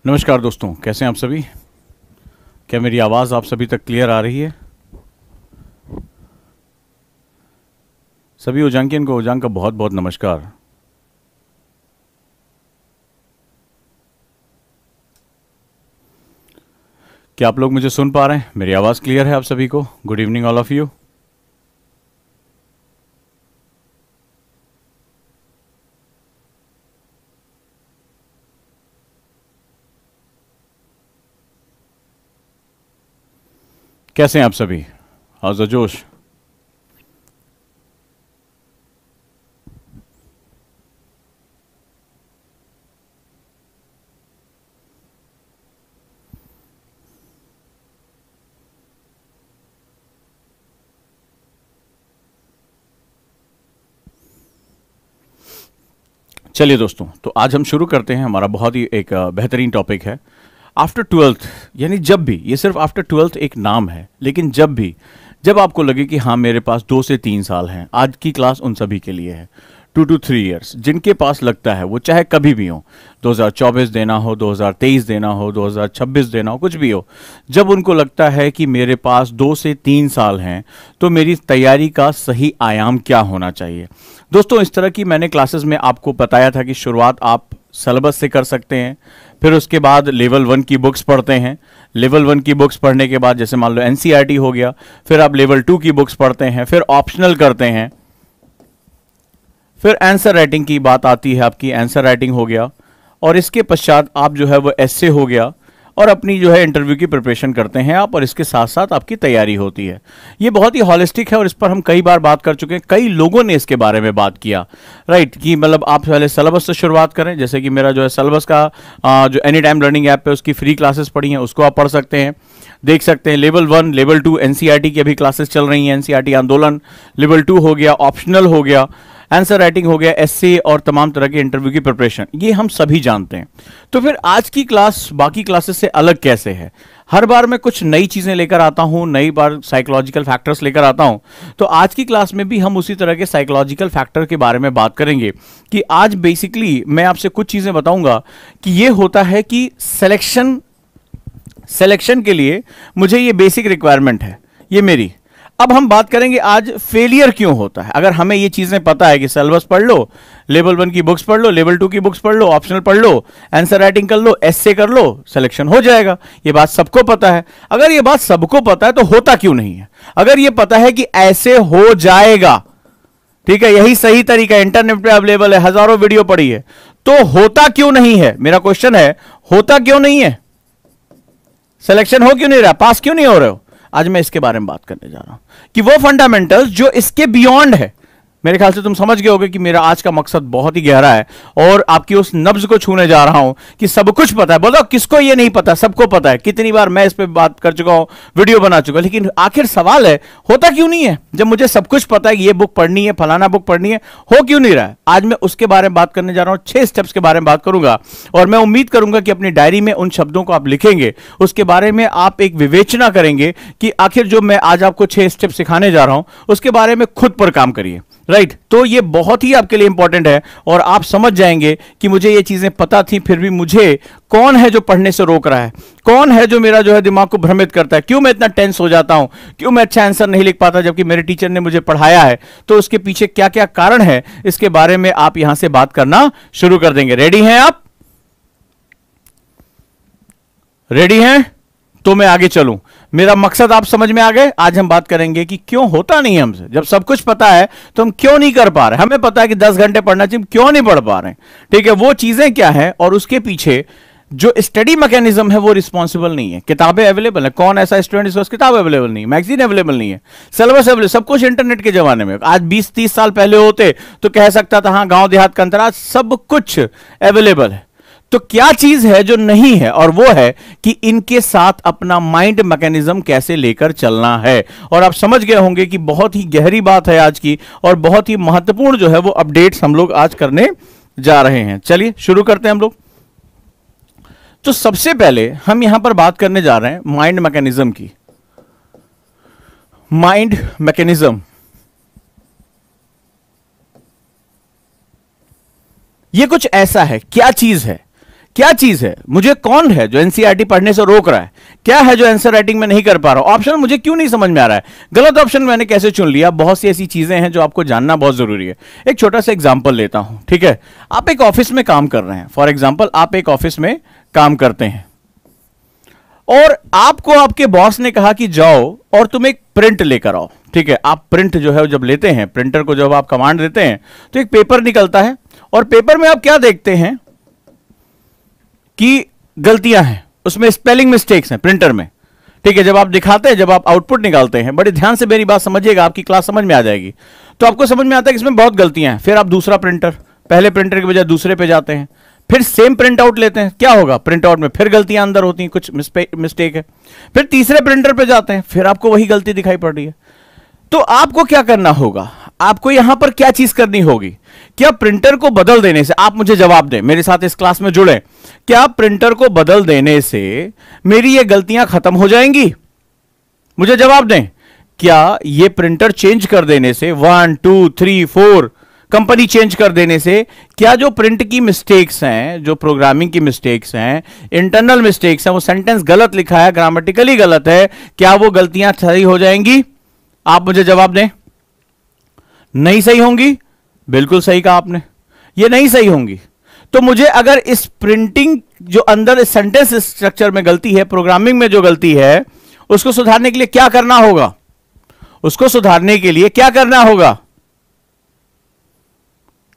नमस्कार दोस्तों, कैसे हैं आप सभी। क्या मेरी आवाज़ आप सभी तक क्लियर आ रही है। सभी उजांकियन को उजांग का बहुत बहुत नमस्कार। क्या आप लोग मुझे सुन पा रहे हैं? मेरी आवाज़ क्लियर है आप सभी को? Good evening all of you. कैसे हैं आप सभी? हाउस द जोश? चलिए दोस्तों, तो आज हम शुरू करते हैं। हमारा बहुत ही एक बेहतरीन टॉपिक है आफ्टर ट्वेल्थ। यानी जब भी, ये सिर्फ आफ्टर ट्वेल्थ एक नाम है, लेकिन जब आपको लगे कि हाँ मेरे पास 2 से 3 साल हैं, आज की क्लास उन सभी के लिए है। 2 to 3 ईयर्स जिनके पास लगता है, वो चाहे कभी भी हो, 2024 देना हो, 2023 देना हो, 2026 देना हो, कुछ भी हो, जब उनको लगता है कि मेरे पास 2 से 3 साल हैं, तो मेरी तैयारी का सही आयाम क्या होना चाहिए। दोस्तों, इस तरह की मैंने क्लासेस में आपको बताया था कि शुरुआत आप सिलेबस से कर सकते हैं, फिर उसके बाद लेवल 1 की बुक्स पढ़ते हैं। लेवल 1 की बुक्स पढ़ने के बाद, जैसे मान लो एनसीईआरटी हो गया, फिर आप लेवल 2 की बुक्स पढ़ते हैं, फिर ऑप्शनल करते हैं, फिर आंसर राइटिंग की बात आती है, आपकी आंसर राइटिंग हो गया, और इसके पश्चात आप जो है वो एस्से हो गया, और अपनी जो है इंटरव्यू की प्रिपरेशन करते हैं आप, और इसके साथ साथ आपकी तैयारी होती है। ये बहुत ही हॉलिस्टिक है और इस पर हम कई बार बात कर चुके हैं, कई लोगों ने इसके बारे में बात किया, राइट, कि मतलब आप पहले सिलेबस से शुरुआत करें। जैसे कि मेरा जो है सिलेबस का जो एनी टाइम लर्निंग ऐप पे उसकी फ्री क्लासेस पढ़ी हैं, उसको आप पढ़ सकते हैं, देख सकते हैं। लेवल 1, लेवल 2 एनसीईआरटी की अभी क्लासेस चल रही हैं, एनसीईआरटी आंदोलन, लेवल 2 हो गया, ऑप्शनल हो गया, आंसर राइटिंग हो गया, एसए और तमाम तरह के इंटरव्यू की प्रिपरेशन, ये हम सभी जानते हैं। तो फिर आज की क्लास बाकी क्लासेस से अलग कैसे है? हर बार मैं कुछ नई चीजें लेकर आता हूं, नई बार साइकोलॉजिकल फैक्टर्स लेकर आता हूं। तो आज की क्लास में भी हम उसी तरह के साइकोलॉजिकल फैक्टर के बारे में बात करेंगे कि आज बेसिकली मैं आपसे कुछ चीजें बताऊंगा कि ये होता है कि सिलेक्शन के लिए मुझे ये बेसिक रिक्वायरमेंट है, ये मेरी। अब हम बात करेंगे आज फेलियर क्यों होता है। अगर हमें ये चीजें पता है कि सिलेबस पढ़ लो, लेवल 1 की बुक्स पढ़ लो, लेवल 2 की बुक्स पढ़ लो, ऑप्शनल पढ़ लो, आंसर राइटिंग कर लो, एस्से कर लो, सिलेक्शन हो जाएगा, ये बात सबको पता है। अगर ये बात सबको पता है तो होता क्यों नहीं है? अगर ये पता है कि ऐसे हो जाएगा, ठीक है, यही सही तरीका, इंटरनेट पे अवेलेबल है, हजारों वीडियो पड़ी है, तो होता क्यों नहीं है? मेरा क्वेश्चन है, होता क्यों नहीं है? सिलेक्शन हो क्यों नहीं रहा? पास क्यों नहीं हो रहे हो? आज मैं इसके बारे में बात करने जा रहा हूं कि वो फंडामेंटल्स जो इसके बियॉन्ड है। मेरे ख्याल से तुम समझ गए होगे कि मेरा आज का मकसद बहुत ही गहरा है और आपकी उस नब्ज को छूने जा रहा हूं कि सब कुछ पता है। बोलो किसको ये नहीं पता? सबको पता है। कितनी बार मैं इस पे बात कर चुका हूं, वीडियो बना चुका हूं, लेकिन आखिर सवाल है, होता क्यों नहीं है? जब मुझे सब कुछ पता है कि ये बुक पढ़नी है, फलाना बुक पढ़नी है, हो क्यों नहीं रहा है? आज मैं उसके बारे में बात करने जा रहा हूं, 6 स्टेप्स के बारे में बात करूंगा, और मैं उम्मीद करूंगा कि अपनी डायरी में उन शब्दों को आप लिखेंगे, उसके बारे में आप एक विवेचना करेंगे कि आखिर जो मैं आज आपको 6 स्टेप सिखाने जा रहा हूं उसके बारे में खुद पर काम करिए, राइट। तो ये बहुत ही आपके लिए इंपॉर्टेंट है और आप समझ जाएंगे कि मुझे ये चीजें पता थी, फिर भी मुझे कौन है जो पढ़ने से रोक रहा है, कौन है जो मेरा जो है दिमाग को भ्रमित करता है, क्यों मैं इतना टेंस हो जाता हूं, क्यों मैं अच्छा आंसर नहीं लिख पाता जबकि मेरे टीचर ने मुझे पढ़ाया है। तो उसके पीछे क्या क्या कारण है, इसके बारे में आप यहां से बात करना शुरू कर देंगे। रेडी हैं आप? रेडी हैं? तो मैं आगे चलूं। मेरा मकसद आप समझ में आ गए। आज हम बात करेंगे कि क्यों होता नहीं हमसे। जब सब कुछ पता है तो हम क्यों नहीं कर पा रहे? हमें पता है कि 10 घंटे पढ़ना चाहिए, क्यों नहीं पढ़ पा रहे? ठीक है, वो चीजें क्या है और उसके पीछे जो स्टडी मैकेनिज्म है वो रिस्पॉन्सिबल नहीं है। किताबें अवेलेबल है, कौन ऐसा स्टूडेंट जिसके पास किताब अवेलेबल नहीं है, मैगजीन अवेलेबल नहीं है, सिलेबस अवेलेबल, सब कुछ इंटरनेट के जमाने में। आज 20-30 साल पहले होते तो कह सकता था हाँ गांव देहात का अंतर, आज सब कुछ अवेलेबल है। तो क्या चीज है जो नहीं है? और वो है कि इनके साथ अपना माइंड मैकेनिज्म कैसे लेकर चलना है। और आप समझ गए होंगे कि बहुत ही गहरी बात है आज की, और बहुत ही महत्वपूर्ण जो है वो अपडेट्स हम लोग आज करने जा रहे हैं। चलिए शुरू करते हैं हम लोग। तो सबसे पहले हम यहां पर बात करने जा रहे हैं माइंड मैकेनिज्म की। माइंड मैकेनिज्म ये कुछ ऐसा है, क्या चीज है क्या चीज है, मुझे कौन है जो एनसीईआरटी पढ़ने से रोक रहा है, क्या है जो आंसर राइटिंग में नहीं कर पा रहा हूं, ऑप्शन मुझे क्यों नहीं समझ में आ रहा है, गलत ऑप्शन मैंने कैसे चुन लिया। बहुत सी ऐसी चीजें हैं जो आपको जानना बहुत जरूरी है। एक छोटा सा एग्जांपल लेता हूं, ठीक है। आप एक ऑफिस में काम कर रहे हैं, फॉर एग्जांपल आप एक ऑफिस में काम करते हैं और आपको आपके बॉस ने कहा कि जाओ और तुम एक प्रिंट लेकर आओ, ठीक है। आप प्रिंट जो है जब लेते हैं, प्रिंटर को जब आप कमांड देते हैं तो एक पेपर निकलता है और पेपर में आप क्या देखते हैं कि गलतियां हैं, उसमें स्पेलिंग मिस्टेक्स हैं प्रिंटर में, ठीक है। जब आप दिखाते हैं, जब आप आउटपुट निकालते हैं, बड़े ध्यान से मेरी बात समझिएगा, आपकी क्लास समझ में आ जाएगी, तो आपको समझ में आता है कि इसमें बहुत गलतियां हैं। फिर आप दूसरा प्रिंटर, पहले प्रिंटर के बजाय दूसरे पे जाते हैं, फिर सेम प्रिंट आउट लेते हैं, क्या होगा, प्रिंट आउट में फिर गलतियां अंदर होती हैं, कुछ मिस्टेक है। फिर तीसरे प्रिंटर पे जाते हैं, फिर आपको वही गलती दिखाई पड़ रही है। तो आपको क्या करना होगा, आपको यहां पर क्या चीज करनी होगी, क्या प्रिंटर को बदल देने से, आप मुझे जवाब दें, मेरे साथ इस क्लास में जुड़े, क्या प्रिंटर को बदल देने से मेरी ये गलतियां खत्म हो जाएंगी? मुझे जवाब दें, क्या ये प्रिंटर चेंज कर देने से, 1 2 3 4 कंपनी चेंज कर देने से, क्या जो प्रिंट की मिस्टेक्स हैं, जो प्रोग्रामिंग की मिस्टेक्स हैं, इंटरनल मिस्टेक्स हैं, वो सेंटेंस गलत लिखा है, ग्रामेटिकली गलत है, क्या वो गलतियां सही हो जाएंगी? आप मुझे जवाब दें। नहीं सही होंगी, बिल्कुल सही कहा आपने, ये नहीं सही होंगी। तो मुझे अगर इस प्रिंटिंग जो अंदर सेंटेंस स्ट्रक्चर में गलती है, प्रोग्रामिंग में जो गलती है, उसको सुधारने के लिए क्या करना होगा? उसको सुधारने के लिए क्या करना होगा?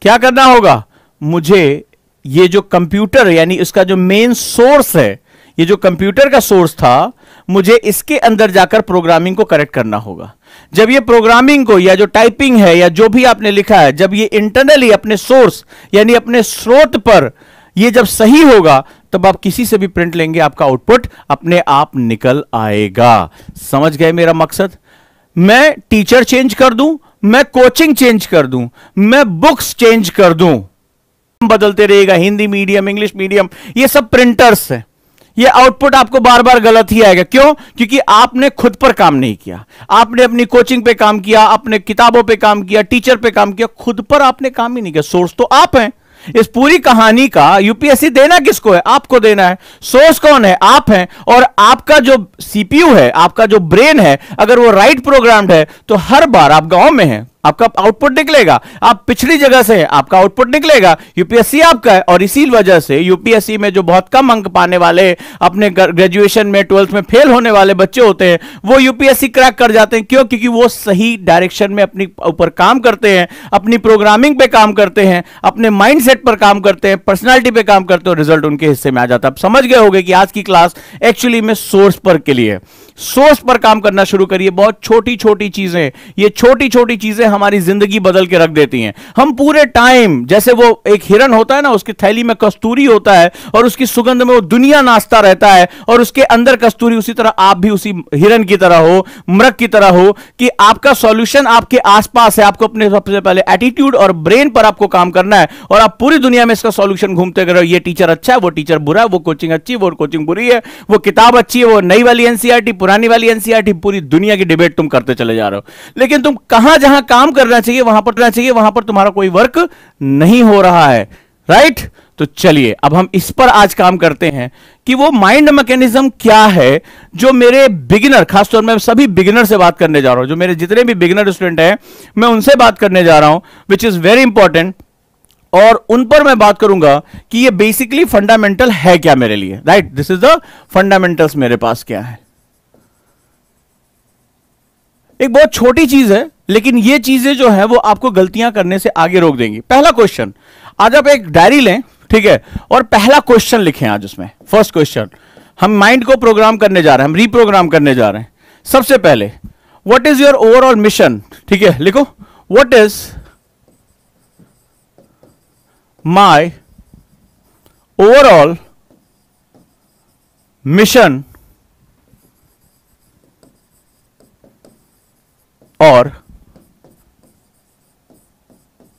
क्या करना होगा? मुझे ये जो कंप्यूटर यानी इसका जो मेन सोर्स है, ये जो कंप्यूटर का सोर्स था, मुझे इसके अंदर जाकर प्रोग्रामिंग को करेक्ट करना होगा। जब ये प्रोग्रामिंग को या जो टाइपिंग है या जो भी आपने लिखा है, जब ये इंटरनली अपने सोर्स यानी अपने स्रोत पर ये जब सही होगा, तब आप किसी से भी प्रिंट लेंगे, आपका आउटपुट अपने आप निकल आएगा। समझ गए मेरा मकसद? मैं टीचर चेंज कर दूं, मैं कोचिंग चेंज कर दूं, मैं बुक्स चेंज कर दूं, बदलते रहेगा, हिंदी मीडियम, इंग्लिश मीडियम, ये सब प्रिंटर्स हैं। ये आउटपुट आपको बार बार गलत ही आएगा। क्यों? क्योंकि आपने खुद पर काम नहीं किया, आपने अपनी कोचिंग पे काम किया, अपने किताबों पे काम किया, टीचर पे काम किया, खुद पर आपने काम ही नहीं किया। सोर्स तो आप हैं। इस पूरी कहानी का यूपीएससी देना किसको है? आपको देना है। सोर्स कौन है? आप हैं। और आपका जो सीपीयू है, आपका जो ब्रेन है, अगर वो राइट प्रोग्राम्ड है, तो हर बार आप गांव में हैं, आपका आउटपुट निकलेगा। आप पिछड़ी जगह से हैं, आपका आउटपुट निकलेगा। यूपीएससी आपका है। और इसी वजह से यूपीएससी में जो बहुत कम अंक पाने वाले, अपने ग्रेजुएशन में, 12th में फेल होने वाले बच्चे होते हैं, वो यूपीएससी क्रैक कर जाते हैं। क्यों? क्योंकि वो सही डायरेक्शन में अपनी ऊपर काम करते हैं, अपनी प्रोग्रामिंग पे काम करते हैं, अपने माइंडसेट पर काम करते हैं, पर्सनालिटी पे काम करते हैं, और रिजल्ट उनके हिस्से में आ जाता है। अब समझ गए होंगे कि आज की क्लास एक्चुअली में सोर्स पर के लिए। सोर्स पर काम करना शुरू करिए। बहुत छोटी छोटी चीजें, ये छोटी छोटी चीजें हमारी जिंदगी बदल के रख देती हैं। हम पूरे टाइम, जैसे वो एक हिरन होता है ना, उसकी थैली में कस्तूरी होता है और उसकी सुगंध में वो दुनिया नाचता रहता है, और उसके अंदर कस्तूरी, उसी तरह आप भी उसी हिरन की तरह हो, मृग की तरह हो, कि आपका सॉल्यूशन आपके आसपास है। आपको अपने सबसे पहले एटीट्यूड और ब्रेन पर आपको काम करना है, और आप पूरी दुनिया में इसका सॉल्यूशन घूमते रहो। ये टीचर अच्छा है, वो टीचर बुरा है, वो कोचिंग अच्छी है, वो कोचिंग बुरी है, वो किताब अच्छी है, वो नई वाली एनसीईआरटी, पुरानी वाली एनसीईआरटी, पूरी दुनिया की डिबेट तुम करते चले जा रहे हो। लेकिन तुम कहां, जहां काम करना चाहिए वहां पर तुम्हारा कोई वर्क नहीं हो रहा है। राइट? तो चलिए अब हम इस पर आज काम करते हैं कि वो माइंड मैकेनिज्म क्या है जो मेरे बिगिनर, खासतौर में सभी बिगिनर से बात करने जा रहा हूं, जो मेरे जितने भी बिगिनर स्टूडेंट हैं, मैं उनसे बात करने जा रहा हूं, विच इज वेरी इंपॉर्टेंट। और उन पर मैं बात करूंगा कि ये बेसिकली फंडामेंटल है क्या मेरे लिए। Right? This is the fundamentals मेरे पास क्या है। एक बहुत छोटी चीज है, लेकिन ये चीजें जो है वो आपको गलतियां करने से आगे रोक देंगी। पहला क्वेश्चन, आज आप एक डायरी लें, ठीक है, और पहला क्वेश्चन लिखें। आज उसमें फर्स्ट क्वेश्चन, हम माइंड को प्रोग्राम करने जा रहे हैं, हम रीप्रोग्राम करने जा रहे हैं। सबसे पहले, what is your overall mission? ठीक है, लिखो, what is my overall mission और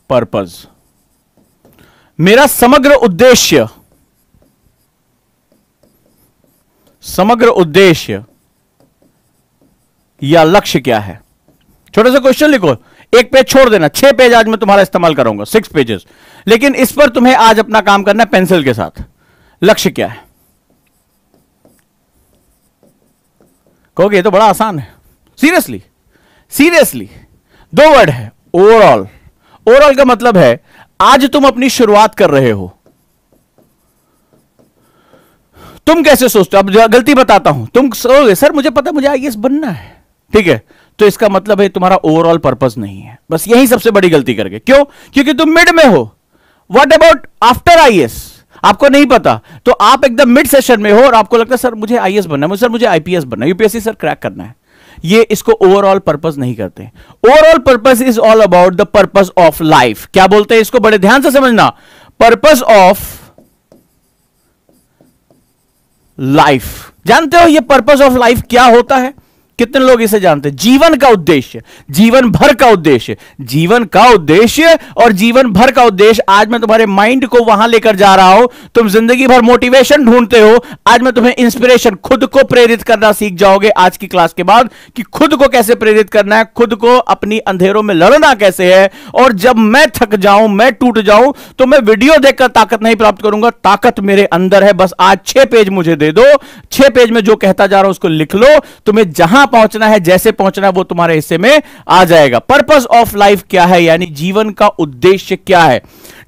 पर्पज। मेरा समग्र उद्देश्य, समग्र उद्देश्य या लक्ष्य क्या है? छोटा सा क्वेश्चन लिखो, एक पेज छोड़ देना। 6 पेज आज मैं तुम्हारा इस्तेमाल करूंगा, 6 पेजेस। लेकिन इस पर तुम्हें आज अपना काम करना है पेंसिल के साथ। लक्ष्य क्या है? कहोगे ये तो बड़ा आसान है। सीरियसली, सीरियसली 2 वर्ड है, ओवरऑल। ओवरऑल का मतलब है आज तुम अपनी शुरुआत कर रहे हो, तुम कैसे सोचते हो? अब गलती बताता हूं, तुम सोचोगे सर मुझे पता मुझे आईएएस बनना है, ठीक है, तो इसका मतलब है तुम्हारा ओवरऑल पर्पस नहीं है। बस यही सबसे बड़ी गलती करके। क्यों? क्योंकि तुम मिड में हो। What about after IAS? आपको नहीं पता, तो आप एकदम मिड सेशन में हो और आपको लगता है सर मुझे आईएएस बनना है, सर मुझे आईपीएस बनना है, यूपीएससी सर क्रैक करना है। ये इसको ओवरऑल पर्पस नहीं करते। Overall purpose is all about the purpose of life. क्या बोलते हैं इसको? बड़े ध्यान से समझना, पर्पस ऑफ लाइफ। जानते हो ये पर्पस ऑफ लाइफ क्या होता है? कितने लोग इसे जानते हैं? जीवन का उद्देश्य, जीवन भर का उद्देश्य, जीवन का उद्देश्य और जीवन भर का उद्देश्य। आज मैं तुम्हारे माइंड को वहां लेकर जा रहा हूं। तुम जिंदगी भर मोटिवेशन ढूंढते हो, आज मैं तुम्हें इंस्पिरेशन, खुद को प्रेरित करना सीख जाओगे आज की क्लास के बाद, कि खुद को कैसे प्रेरित करना है, खुद को अपनी अंधेरों में लड़ना कैसे है। और जब मैं थक जाऊं, मैं टूट जाऊं, तो मैं वीडियो देखकर ताकत नहीं प्राप्त करूंगा, ताकत मेरे अंदर है। बस आज 6 पेज मुझे दे दो, 6 पेज में जो कहता जा रहा हूं उसको लिख लो, तुम्हें जहां पहुंचना है, जैसे पहुंचना है, वो तुम्हारे हिस्से में आ जाएगा। पर्पस ऑफ लाइफ क्या है, यानी जीवन का उद्देश्य क्या है।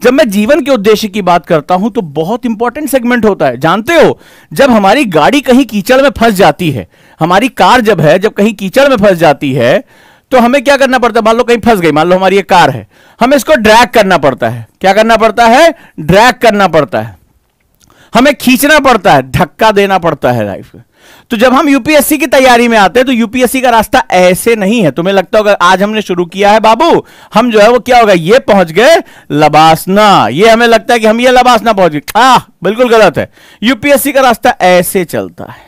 जब मैं जीवन के उद्देश्य की बात करता हूं तो बहुत इंपॉर्टेंट सेगमेंट होता है। जानते हो, जब हमारी गाड़ी कहीं कीचड़ में फंस जाती है, हमारी कार जब कहीं कीचड़ में फंस जाती है, तो हमें क्या करना पड़ता है? मान लो कहीं फंस गई, मान लो हमारी ये कार है, हमें इसको ड्रैग करना पड़ता है। क्या करना पड़ता है? ड्रैग करना पड़ता है, हमें खींचना पड़ता है, धक्का देना पड़ता है लाइफ में। तो जब हम यूपीएससी की तैयारी में आते हैं तो यूपीएससी का रास्ता ऐसे नहीं है। तुम्हें लगता होगा आज हमने शुरू किया है बाबू, हम जो है वो क्या होगा, ये पहुंच गए लबासना, ये हमें लगता है कि हम ये लबासना पहुंच गए। बिल्कुल गलत है। यूपीएससी का रास्ता ऐसे चलता है,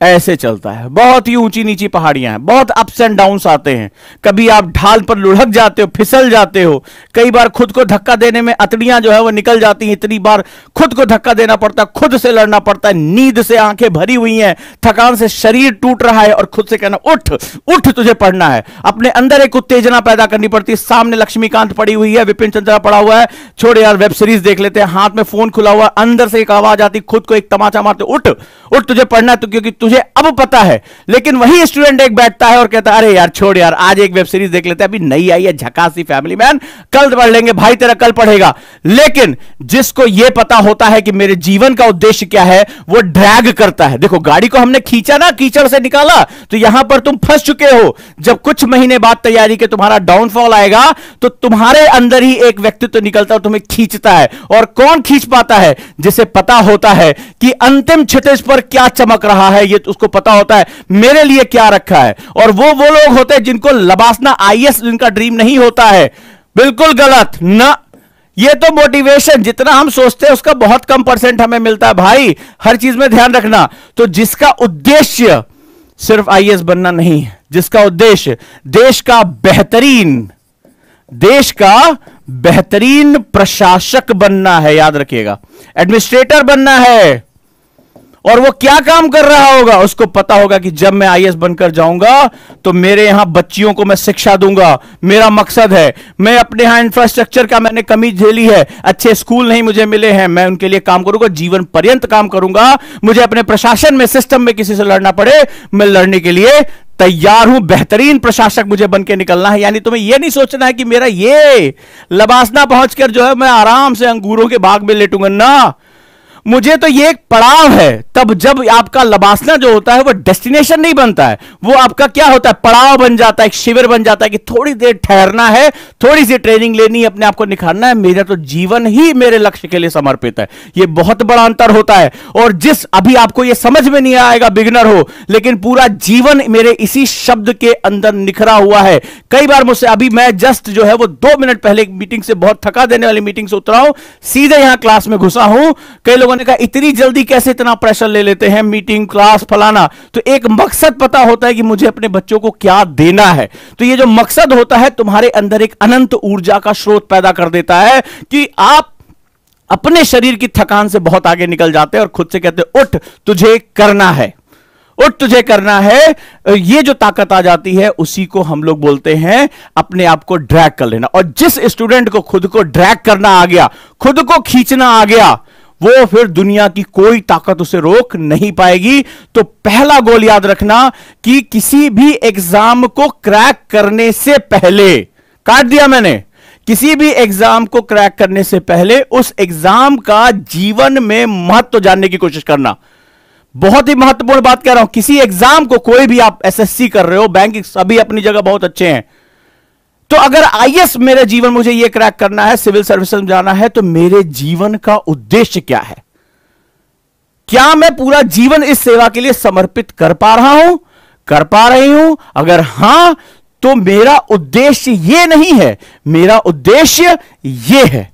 ऐसे चलता है। बहुत ही ऊंची नीची पहाड़ियां हैं, बहुत अप्स एंड डाउन्स आते हैं। कभी आप ढाल पर लुढ़क जाते हो, फिसल जाते हो, कई बार खुद को धक्का देने में अतड़ियां जो है वो निकल जाती हैं। इतनी बार खुद को धक्का देना पड़ता है, खुद से लड़ना पड़ता है, नींद से आंखें भरी हुई हैं, थकान से शरीर टूट रहा है, और खुद से कहना उठ उठ, तुझे पढ़ना है। अपने अंदर एक उत्तेजना पैदा करनी पड़ती है। सामने लक्ष्मीकांत पड़ी हुई है, विपिन चंद्रा पड़ा हुआ है, छोड़ यार वेब सीरीज देख लेते हैं, हाथ में फोन खुला हुआ, अंदर से एक आवाज आती, खुद को एक तमाचा मारते, उठ उठ, तुझे पढ़ना है। तो क्योंकि तुझे अब पता है। लेकिन वही स्टूडेंट एक बैठता है और कहता है अरे यार छोड़ यार, आज एक वेब सीरीज देख लेते हैं, अभी नई आई है झकासी फैमिली मैन, कल पढ़ लेंगे। भाई तेरा कल पढ़ेगा। लेकिन जिसको यह पता होता है कि मेरे जीवन का उद्देश्य क्या है, वो ड्रैग करता है। देखो गाड़ी को हमने खींचा ना, कीचड़ से निकाला, तो यहां पर तुम फंस चुके हो। जब कुछ महीने बाद तैयारी के तुम्हारा डाउनफॉल आएगा, तो तुम्हारे अंदर ही एक व्यक्तित्व निकलता है और तुम्हें खींचता है। और कौन खींच पाता है? जिसे पता होता है कि अंतिम क्षितिज पर क्या चमक रहा है, ये उसको पता होता है मेरे लिए क्या रखा है। और वो लोग होते हैं जिनको लबासना आईएएस जिनका ड्रीम नहीं होता है। बिल्कुल गलत ना। ये तो मोटिवेशन जितना हम सोचते हैं उसका बहुत कम परसेंट हमें मिलता है भाई, हर चीज में ध्यान रखना। तो जिसका उद्देश्य सिर्फ आईएएस बनना नहीं है, जिसका उद्देश्य देश का बेहतरीन प्रशासक बनना है, याद रखिएगा, एडमिनिस्ट्रेटर बनना है। और वो क्या काम कर रहा होगा, उसको पता होगा कि जब मैं आईएएस बनकर जाऊंगा तो मेरे यहां बच्चियों को मैं शिक्षा दूंगा। मेरा मकसद है, मैं अपने यहां इंफ्रास्ट्रक्चर का मैंने कमी झेली है, अच्छे स्कूल नहीं मुझे मिले हैं, मैं उनके लिए काम करूंगा, जीवन पर्यंत काम करूंगा। मुझे अपने प्रशासन में, सिस्टम में किसी से लड़ना पड़े, मैं लड़ने के लिए तैयार हूं। बेहतरीन प्रशासक मुझे बन के निकलना है। यानी तुम्हें यह नहीं सोचना है कि मेरा ये लबासना पहुंचकर जो है मैं आराम से अंगूरों के बाग में लेटूंगा ना। मुझे तो ये एक पड़ाव है। तब जब आपका लबासना जो होता है वो डेस्टिनेशन नहीं बनता है, वो आपका क्या होता है, पड़ाव बन जाता है, एक शिविर बन जाता है कि थोड़ी देर ठहरना है, थोड़ी सी ट्रेनिंग लेनी है, अपने आप को निखारना है। मेरा तो जीवन ही मेरे लक्ष्य के लिए समर्पित है। ये बहुत बड़ा अंतर होता है। और जिस अभी आपको ये समझ में नहीं आएगा, बिगिनर हो, लेकिन पूरा जीवन मेरे इसी शब्द के अंदर निखरा हुआ है। कई बार मुझसे, अभी मैं जस्ट जो है वो 2 मिनट पहले एक मीटिंग से, बहुत थका देने वाली मीटिंग से उतरा हूं, सीधे यहां क्लास में घुसा हूं। कई लोगों ने कहा इतनी जल्दी कैसे इतना प्रेशर ले लेते हैं, मीटिंग, क्लास, फलाना। तो एक मकसद पता होता है कि मुझे अपने बच्चों को क्या देना है। तो ये जो मकसद होता है तुम्हारे अंदर एक अनंत ऊर्जा का स्रोत पैदा कर देता है कि आप अपने शरीर की थकान से बहुत आगे निकल जाते हैं और खुद से कहते हैं उठ, तुझे करना है। उठ तुझे करना है। ये जो ताकत आ जाती है उसी को हम लोग बोलते हैं अपने आप को ड्रैग कर लेना। और जिस स्टूडेंट को खुद को ड्रैग करना आ गया, खुद को खींचना आ गया, वो फिर दुनिया की कोई ताकत उसे रोक नहीं पाएगी। तो पहला गोल याद रखना कि किसी भी एग्जाम को क्रैक करने से पहले, काट दिया मैंने, किसी भी एग्जाम को क्रैक करने से पहले उस एग्जाम का जीवन में महत्व जानने की कोशिश करना। बहुत ही महत्वपूर्ण बात कह रहा हूं। किसी एग्जाम को, कोई भी आप एसएससी कर रहे हो, बैंकिंग, सभी अपनी जगह बहुत अच्छे हैं, तो अगर आईएएस मेरे जीवन, मुझे यह क्रैक करना है, सिविल सर्विस में जाना है, तो मेरे जीवन का उद्देश्य क्या है? क्या मैं पूरा जीवन इस सेवा के लिए समर्पित कर पा रहा हूं, कर पा रही हूं? अगर हां, तो मेरा उद्देश्य यह नहीं है, मेरा उद्देश्य यह है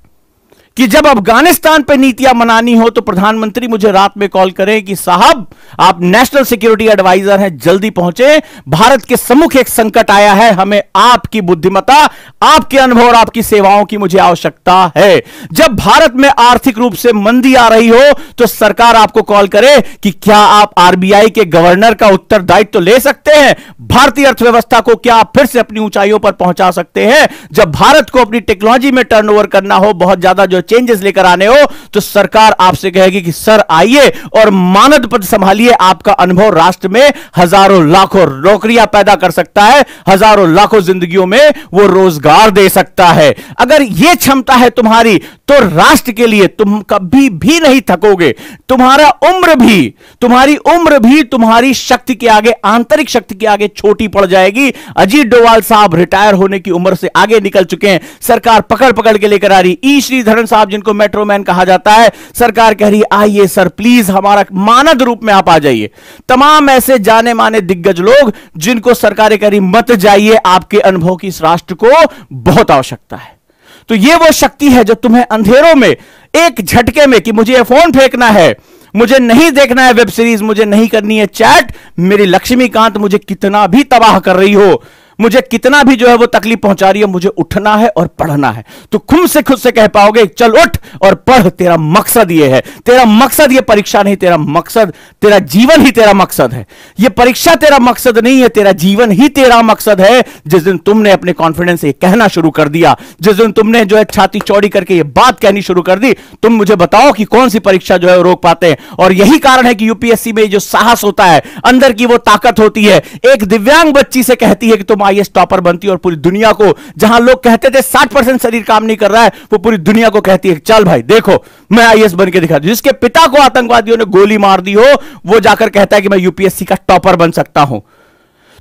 कि जब अफगानिस्तान पे नीतियां बनानी हो तो प्रधानमंत्री मुझे रात में कॉल करें कि साहब आप नेशनल सिक्योरिटी एडवाइजर हैं, जल्दी पहुंचे, भारत के सम्मुख एक संकट आया है, हमें आपकी बुद्धिमत्ता, आपके अनुभव और आपकी सेवाओं की मुझे आवश्यकता है। जब भारत में आर्थिक रूप से मंदी आ रही हो तो सरकार आपको कॉल करे कि क्या आप आरबीआई के गवर्नर का उत्तरदायित्व ले सकते हैं, भारतीय अर्थव्यवस्था को क्या आप फिर से अपनी ऊंचाइयों पर पहुंचा सकते हैं। जब भारत को अपनी टेक्नोलॉजी में टर्नओवर करना हो, बहुत ज्यादा जो चेंजेस लेकर आने हो, तो सरकार आपसे कहेगी कि सर आइए और मानद पद संभालिए, आपका अनुभव राष्ट्र में हजारों लाखों नौकरियां पैदा कर सकता है, हजारों लाखों जिंदगियों में वो रोजगार दे सकता है। अगर यह क्षमता है तुम्हारी, तो राष्ट्र के लिए तुम कभी भी नहीं थकोगे। तुम्हारी उम्र भी तुम्हारी शक्ति के आगे, आंतरिक शक्ति के आगे छोटी पड़ जाएगी। अजीत डोवाल साहब रिटायर होने की उम्र से आगे निकल चुके हैं, सरकार पकड़ पकड़ के लेकर आ रही। ई श्रीधरन साहब, जिनको मेट्रो मैन कहा जाता है, सरकार कह रही है आइए सर प्लीज हमारा मानद रूप में आप आ जाइए। तमाम ऐसे जाने माने दिग्गज लोग जिनको सरकारें कह रही मत जाइए, आपके अनुभव की इस राष्ट्र को बहुत आवश्यकता है। तो यह वो शक्ति है जो तुम्हें अंधेरों में एक झटके में, कि मुझे फोन फेंकना है, मुझे नहीं देखना है वेब सीरीज, मुझे नहीं करनी है चैट, मेरी लक्ष्मीकांत मुझे कितना भी तबाह कर रही हो, मुझे कितना भी जो है वो तकलीफ पहुंचा रही है, मुझे उठना है और पढ़ना है, तो खुद से कह पाओगे चल उठ और पढ़। तेरा मकसद ये है, तेरा मकसद ये परीक्षा नहीं, तेरा मकसद, तेरा जीवन ही तेरा मकसद है। ये परीक्षा तेरा मकसद नहीं है, तेरा जीवन ही तेरा मकसद है। जिस दिन तुमने अपने कॉन्फिडेंस से कहना शुरू कर दिया, जिस दिन तुमने जो है छाती चौड़ी करके ये बात कहनी शुरू कर दी, तुम मुझे बताओ कि कौन सी परीक्षा जो है रोक पाते हैं। और यही कारण है कि यूपीएससी में जो साहस होता है, अंदर की वो ताकत होती है, एक दिव्यांग बच्ची से कहती है कि तुम आईएएस टॉपर बनती है, और पूरी दुनिया को, जहां लोग कहते थे 60% शरीर काम नहीं कर रहा है, वो पूरी दुनिया को कहती है चल भाई देखो मैं आईएएस बन के दिखा दूं। जिसके पिता को आतंकवादियों ने गोली मार दी हो, वो जाकर कहता है कि मैं यूपीएससी का टॉपर बन सकता हूं।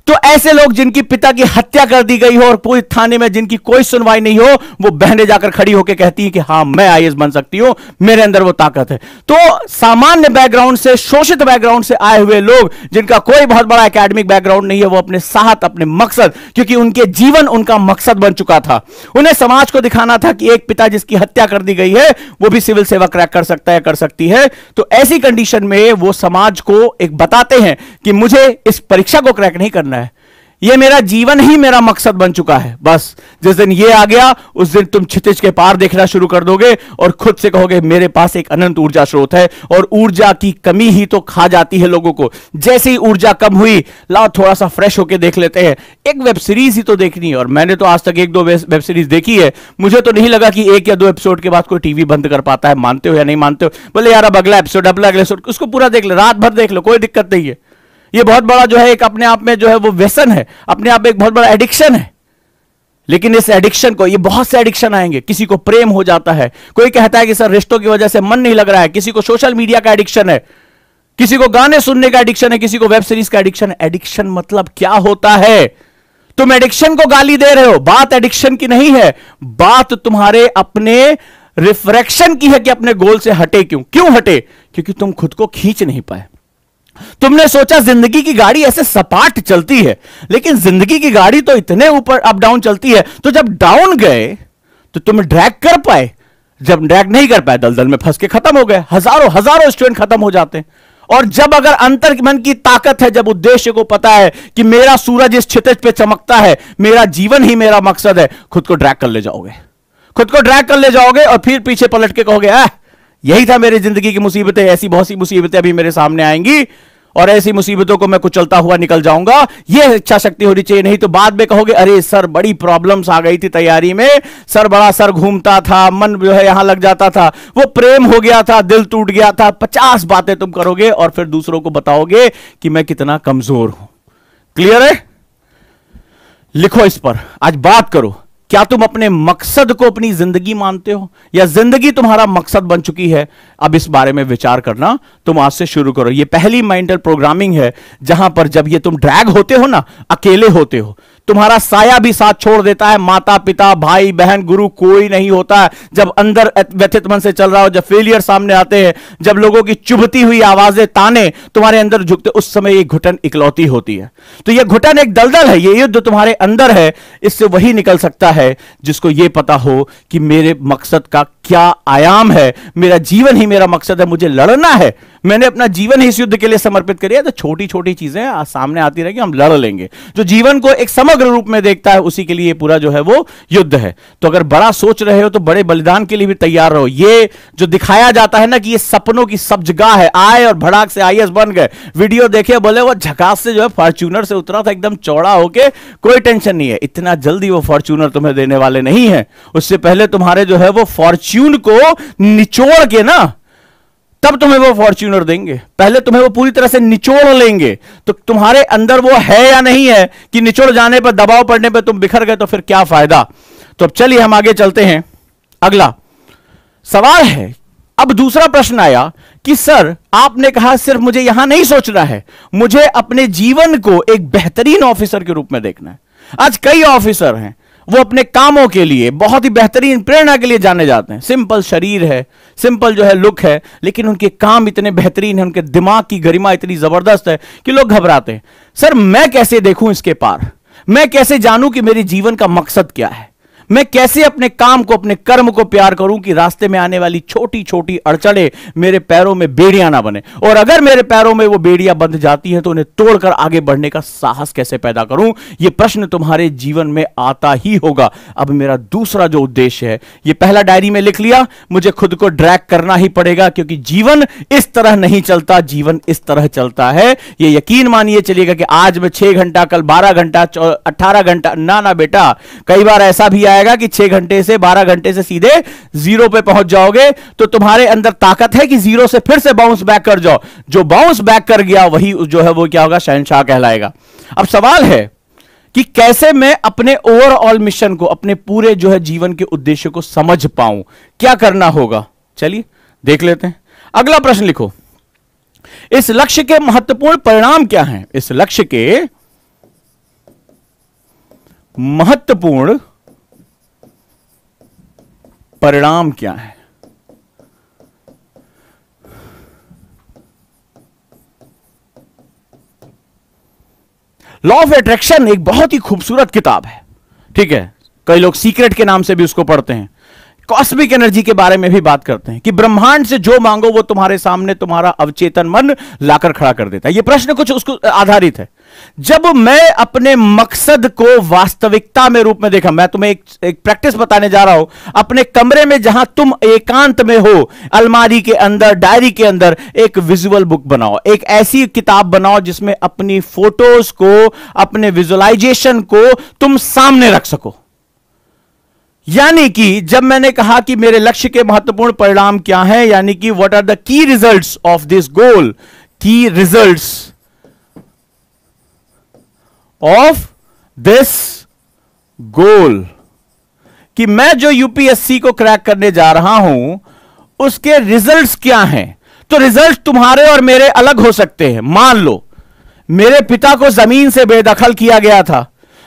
तो ऐसे लोग जिनकी पिता की हत्या कर दी गई हो और पूरी थाने में जिनकी कोई सुनवाई नहीं हो, वो बहनें जाकर खड़ी होकर कहती हैं कि हां मैं आईएएस बन सकती हूं, मेरे अंदर वो ताकत है। तो सामान्य बैकग्राउंड से, शोषित बैकग्राउंड से आए हुए लोग, जिनका कोई बहुत बड़ा एकेडमिक बैकग्राउंड नहीं है, वो अपने साहत, अपने मकसद, क्योंकि उनके जीवन उनका मकसद बन चुका था, उन्हें समाज को दिखाना था कि एक पिता जिसकी हत्या कर दी गई है वो भी सिविल सेवा क्रैक कर सकता है, कर सकती है। तो ऐसी कंडीशन में वो समाज को एक बताते हैं कि मुझे इस परीक्षा को क्रैक नहीं करना है, ये मेरा जीवन ही मेरा मकसद बन चुका है। बस जिस दिन ये आ गया, उस दिन तुम क्षितिज के पार देखना शुरू कर दोगे और खुद से कहोगे मेरे पास एक अनंत ऊर्जा स्रोत है। और ऊर्जा की कमी ही तो खा जाती है लोगों को। जैसे ही ऊर्जा कम हुई, लाओ थोड़ा सा फ्रेश होके देख लेते हैं, एक वेब सीरीज ही तो देखनी है। और मैंने तो आज तक 1-2 वेब सीरीज देखी है, मुझे तो नहीं लगा कि 1 या 2 एपिसोड के बाद कोई टीवी बंद कर पाता है। मानते हो या नहीं मानते हो, बोले यार अब अगला एपिसोड उसको पूरा देख ले, रात भर देख लो, कोई दिक्कत नहीं है। ये बहुत बड़ा जो है एक अपने आप में जो है वो व्यसन है, अपने आप में एक बहुत बड़ा एडिक्शन है। लेकिन इस एडिक्शन को, ये बहुत से एडिक्शन आएंगे, किसी को प्रेम हो जाता है, कोई कहता है कि सर रिश्तों की वजह से मन नहीं लग रहा है, किसी को सोशल मीडिया का एडिक्शन है, किसी को गाने सुनने का एडिक्शन है, किसी को वेब सीरीज का एडिक्शन है। एडिक्शन मतलब क्या होता है? तुम एडिक्शन को गाली दे रहे हो, बात एडिक्शन की नहीं है, बात तुम्हारे अपने रिफ्रैक्शन की है कि अपने गोल से हटे। क्यों हटे? क्योंकि तुम खुद को खींच नहीं पाए। तुमने सोचा जिंदगी की गाड़ी ऐसे सपाट चलती है, लेकिन जिंदगी की गाड़ी तो इतने ऊपर अप डाउन चलती है, तो जब डाउन गए तो तुम ड्रैग कर पाए, जब ड्रैग नहीं कर पाए दलदल में फंस के खत्म हो गए। हजारों स्टूडेंट खत्म हो जाते हैं। और जब अगर अंतर मन की ताकत है, जब उद्देश्य को पता है कि मेरा सूरज इस क्षितिज पे चमकता है, मेरा जीवन ही मेरा मकसद है, खुद को ड्रैग कर ले जाओगे, खुद को ड्रैग कर ले जाओगे और फिर पीछे पलट के कहोगे यही था मेरी जिंदगी की मुसीबतें, ऐसी बहुत सी मुसीबतें अभी मेरे सामने आएंगी। और ऐसी मुसीबतों को मैं कुचलता हुआ निकल जाऊंगा। यह इच्छा शक्ति होनी चाहिए, नहीं तो बाद में कहोगे अरे सर बड़ी प्रॉब्लम्स आ गई थी तैयारी में, सर बड़ा सर घूमता था, मन जो है यहां लग जाता था, वो प्रेम हो गया था, दिल टूट गया था, 50 बातें तुम करोगे और फिर दूसरों को बताओगे कि मैं कितना कमजोर हूं। क्लियर है? लिखो इस पर, आज बात करो। क्या तुम अपने मकसद को अपनी जिंदगी मानते हो या जिंदगी तुम्हारा मकसद बन चुकी है? अब इस बारे में विचार करना तुम आज से शुरू करो। ये पहली मेंटल प्रोग्रामिंग है जहां पर जब ये तुम ड्रैग होते हो ना, अकेले होते हो, तुम्हारा साया भी साथ छोड़ देता है, माता पिता भाई बहन गुरु कोई नहीं होता है। जब अंदर व्यथित मन से चल रहा हो, जब फेलियर सामने आते हैं, जब लोगों की चुभती हुई आवाजें ताने तुम्हारे अंदर झुकते, उस समय ये घुटन इकलौती होती है। तो ये घुटन एक दलदल है, ये युद्ध तुम्हारे अंदर है। इससे वही निकल सकता है जिसको ये पता हो कि मेरे मकसद का क्या आयाम है, मेरा जीवन ही मेरा मकसद है, मुझे लड़ना है, मैंने अपना जीवन ही इस युद्ध के लिए समर्पित करी है। तो छोटी छोटी चीजें सामने आती रहेगी, हम लड़ लेंगे। जो जीवन को एक समग्र रूप में देखता है उसी के लिए पूरा जो है वो युद्ध है। तो अगर बड़ा सोच रहे हो तो बड़े बलिदान के लिए भी तैयार रहो। ये जो दिखाया जाता है ना कि ये सपनों की सब जगह है, आए और भड़ाक से आईएएस बन गए, वीडियो देखे बोले वो झकास से जो है फॉर्च्यूनर से उतरा था एकदम चौड़ा होके, कोई टेंशन नहीं है। इतना जल्दी वो फॉर्च्यूनर तुम्हें देने वाले नहीं है। उससे पहले तुम्हारे जो है वो फॉर्च्यून को निचोड़ के ना, तब तुम्हें वो फॉर्च्यूनर देंगे। पहले तुम्हें वो पूरी तरह से निचोड़ लेंगे। तो तुम्हारे अंदर वो है या नहीं है कि निचोड़ जाने पर, दबाव पड़ने पर तुम बिखर गए तो फिर क्या फायदा। तो अब चलिए हम आगे चलते हैं। अगला सवाल है, अब दूसरा प्रश्न आया कि सर आपने कहा सिर्फ मुझे यहां नहीं सोचना है, मुझे अपने जीवन को एक बेहतरीन ऑफिसर के रूप में देखना है। आज कई ऑफिसर हैं, वो अपने कामों के लिए बहुत ही बेहतरीन प्रेरणा के लिए जाने जाते हैं। सिंपल शरीर है, सिंपल जो है लुक है, लेकिन उनके काम इतने बेहतरीन हैं, उनके दिमाग की गरिमा इतनी जबरदस्त है कि लोग घबराते हैं। सर मैं कैसे देखूं इसके पार, मैं कैसे जानूं कि मेरे जीवन का मकसद क्या है, मैं कैसे अपने काम को, अपने कर्म को प्यार करूं कि रास्ते में आने वाली छोटी छोटी अड़चनें मेरे पैरों में बेड़ियां ना बने, और अगर मेरे पैरों में वो बेड़ियां बंध जाती हैं तो उन्हें तोड़कर आगे बढ़ने का साहस कैसे पैदा करूं। यह प्रश्न तुम्हारे जीवन में आता ही होगा। अब मेरा दूसरा जो उद्देश्य है, यह पहला डायरी में लिख लिया, मुझे खुद को ड्रैग करना ही पड़ेगा, क्योंकि जीवन इस तरह नहीं चलता, जीवन इस तरह चलता है। यह यकीन मानिए चलिएगा कि आज मैं 6 घंटा, कल 12 घंटा, 18 घंटा, ना बेटा, कई बार ऐसा भी आएगा कि 6 घंटे से 12 घंटे से सीधे 0 पे पहुंच जाओगे। तो तुम्हारे अंदर ताकत है कि 0 से फिर से बाउंस बैक कर जाओ। जो बाउंस बैक कर गया वही जो है वो क्या होगा, शहंशाह कहलाएगा। अब सवाल है कि कैसे मैं अपने ओवरऑल मिशन को, अपने पूरे जो है जीवन के उद्देश्य को समझ पाऊं, क्या करना होगा। चलिए देख लेते हैं। अगला प्रश्न लिखो, इस लक्ष्य के महत्वपूर्ण परिणाम क्या हैं। इस लक्ष्य के महत्वपूर्ण परिणाम क्या है। लॉ ऑफ अट्रैक्शन एक बहुत ही खूबसूरत किताब है, ठीक है। कई लोग सीक्रेट के नाम से भी उसको पढ़ते हैं। कॉस्मिक एनर्जी के बारे में भी बात करते हैं कि ब्रह्मांड से जो मांगो वो तुम्हारे सामने तुम्हारा अवचेतन मन लाकर खड़ा कर देता है। यह प्रश्न कुछ उसको आधारित है। जब मैं अपने मकसद को वास्तविकता में रूप में देखा, मैं तुम्हें एक प्रैक्टिस बताने जा रहा हूं। अपने कमरे में जहां तुम एकांत में हो, अलमारी के अंदर, डायरी के अंदर एक विजुअल बुक बनाओ, एक ऐसी किताब बनाओ जिसमें अपनी फोटोज को, अपने विजुअलाइजेशन को तुम सामने रख सको। यानी कि जब मैंने कहा कि मेरे लक्ष्य के महत्वपूर्ण परिणाम क्या हैं, यानी कि what are the key results of this goal, key results of this गोल, कि मैं जो यूपीएससी को क्रैक करने जा रहा हूं उसके रिजल्ट्स क्या हैं। तो रिजल्ट तुम्हारे और मेरे अलग हो सकते हैं। मान लो मेरे पिता को जमीन से बेदखल किया गया था,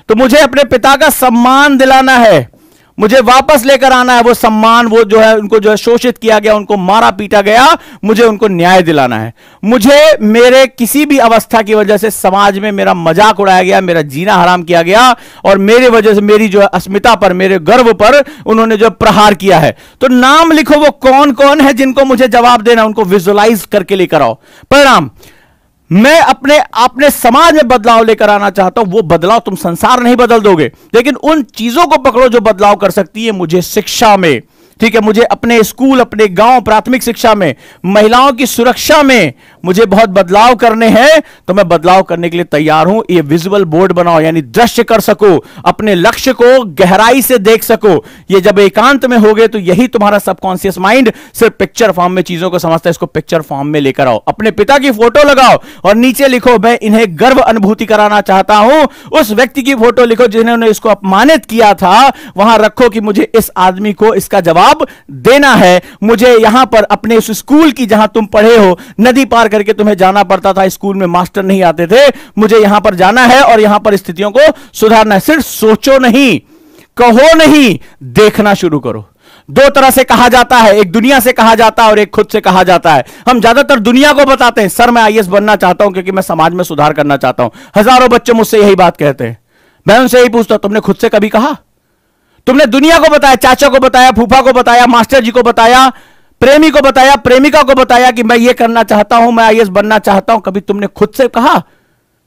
तो मुझे अपने पिता का सम्मान दिलाना है, मुझे वापस लेकर आना है वो सम्मान, वो जो है उनको जो है शोषित किया गया, उनको मारा पीटा गया, मुझे उनको न्याय दिलाना है। मुझे मेरे किसी भी अवस्था की वजह से समाज में मेरा मजाक उड़ाया गया, मेरा जीना हराम किया गया, और मेरे वजह से मेरी जो है अस्मिता पर, मेरे गर्व पर उन्होंने जो प्रहार किया है। तो नाम लिखो वो कौन कौन है जिनको मुझे जवाब देना, उनको विजुअलाइज करके लेकर आओ। परिणाम, मैं अपने समाज में बदलाव लेकर आना चाहता हूं। वो बदलाव तुम संसार नहीं बदल दोगे, लेकिन उन चीजों को पकड़ो जो बदलाव कर सकती है। मुझे शिक्षा में, ठीक है, मुझे अपने स्कूल, अपने गांव, प्राथमिक शिक्षा में, महिलाओं की सुरक्षा में, मुझे बहुत बदलाव करने हैं तो मैं बदलाव करने के लिए तैयार हूं। ये विजुअल बोर्ड बनाओ, यानी दृश्य कर सको, अपने लक्ष्य को गहराई से देख सको। ये जब एकांत में होगे तो यही तुम्हारा सबकॉन्शियस माइंड सिर्फ पिक्चर फॉर्म में चीजों को समझता है। इसको पिक्चर फॉर्म में लेकर आओ, अपने पिता की फोटो लगाओ और नीचे लिखो, मैं इन्हें गर्व अनुभूति कराना चाहता हूं। उस व्यक्ति की फोटो लिखो जिन्होंने इसको अपमानित किया था, वहां रखो कि मुझे इस आदमी को इसका जवाब देना है। मुझे यहां पर अपने उस स्कूल की, जहां तुम पढ़े हो, नदी पार करके तुम्हें जाना पड़ता था, स्कूल में मास्टर नहीं आते थे, मुझे यहां पर जाना है और यहां पर स्थितियों को सुधारना है। सिर्फ सोचो नहीं, कहो नहीं, देखना शुरू करो। दो तरह से कहा जाता है, एक दुनिया से कहा जाता है और एक खुद से कहा जाता है। हम ज्यादातर दुनिया को बताते हैं, सर मैं आईएएस बनना चाहता हूं क्योंकि मैं समाज में सुधार करना चाहता हूं। हजारों बच्चे मुझसे यही बात कहते हैं। मैं उनसे यही पूछता हूं, तुमने खुद से कभी कहा? तुमने दुनिया को बताया, चाचा को बताया, फूफा को बताया, मास्टर जी को बताया, प्रेमी को बताया, प्रेमिका को बताया कि मैं ये करना चाहता हूं, मैं आईएएस बनना चाहता हूं। कभी तुमने खुद से कहा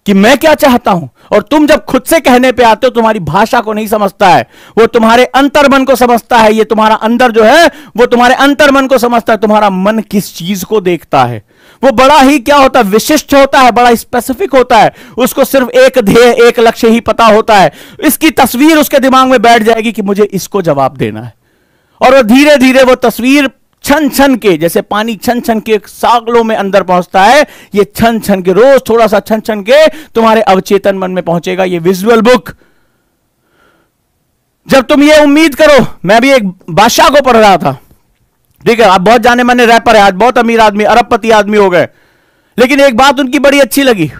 कि मैं क्या चाहता हूं? और तुम जब खुद से कहने पे आते हो, तुम्हारी भाषा को नहीं समझता है, वो तुम्हारे अंतर्मन को समझता है। ये तुम्हारा अंदर जो है वो तुम्हारे अंतर्मन को समझता है। तुम्हारा मन किस चीज को देखता है वो बड़ा ही क्या होता है, विशिष्ट होता है, बड़ा स्पेसिफिक होता है। उसको सिर्फ एक ध्येय, एक लक्ष्य ही पता होता है। इसकी तस्वीर उसके दिमाग में बैठ जाएगी कि मुझे इसको जवाब देना है, और वो धीरे धीरे वो तस्वीर छन छन के, जैसे पानी छन छन के सागलों में अंदर पहुंचता है, ये छन छन के रोज थोड़ा सा छन छन के तुम्हारे अवचेतन मन में पहुंचेगा। ये विजुअल बुक, जब तुम ये उम्मीद करो, मैं भी एक बादशाह को पढ़ रहा था, ठीक है, आप बहुत जाने माने रैपर है, आज बहुत अमीर आदमी, अरबपति आदमी हो गए, लेकिन एक बात उनकी बड़ी अच्छी लगी।